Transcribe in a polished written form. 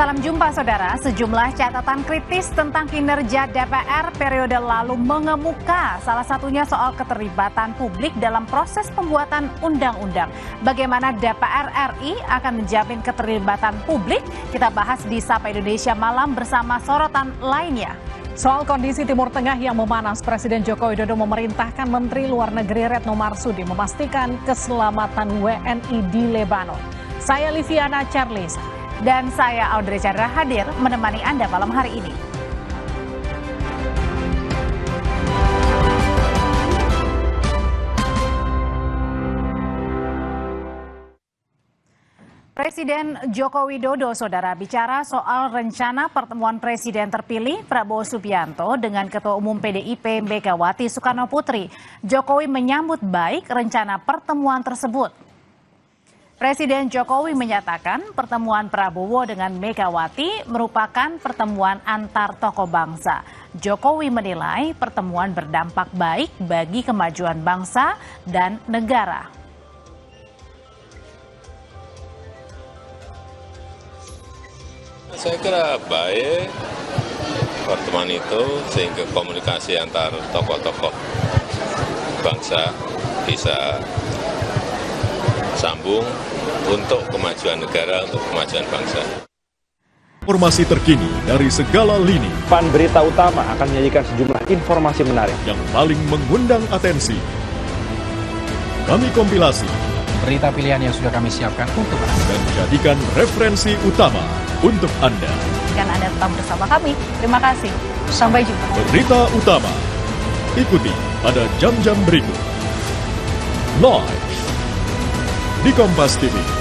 Salam jumpa saudara, sejumlah catatan kritis tentang kinerja DPR periode lalu mengemuka, salah satunya soal keterlibatan publik dalam proses pembuatan undang-undang. Bagaimana DPR RI akan menjamin keterlibatan publik? Kita bahas di Sapa Indonesia Malam bersama sorotan lainnya. Soal kondisi Timur Tengah yang memanas, Presiden Joko Widodo memerintahkan Menteri Luar Negeri Retno Marsudi memastikan keselamatan WNI di Lebanon. Saya Liviana Charles. Dan saya Audrey Chandra hadir menemani Anda malam hari ini. Presiden Joko Widodo, saudara, bicara soal rencana pertemuan Presiden terpilih Prabowo Subianto dengan Ketua Umum PDIP Megawati Soekarnoputri. Jokowi menyambut baik rencana pertemuan tersebut. Presiden Jokowi menyatakan pertemuan Prabowo dengan Megawati merupakan pertemuan antar tokoh bangsa. Jokowi menilai pertemuan berdampak baik bagi kemajuan bangsa dan negara. Saya kira baik pertemuan itu sehingga komunikasi antar tokoh-tokoh bangsa bisa sambung untuk kemajuan negara, untuk kemajuan bangsa. Informasi terkini dari segala lini. Pan Berita Utama akan menyajikan sejumlah informasi menarik yang paling mengundang atensi. Kami kompilasi berita pilihan yang sudah kami siapkan untuk Anda dan jadikan referensi utama untuk Anda. Dan Anda tetap bersama kami. Terima kasih. Sampai jumpa. Berita utama ikuti pada jam-jam berikut. Live di Kompas TV.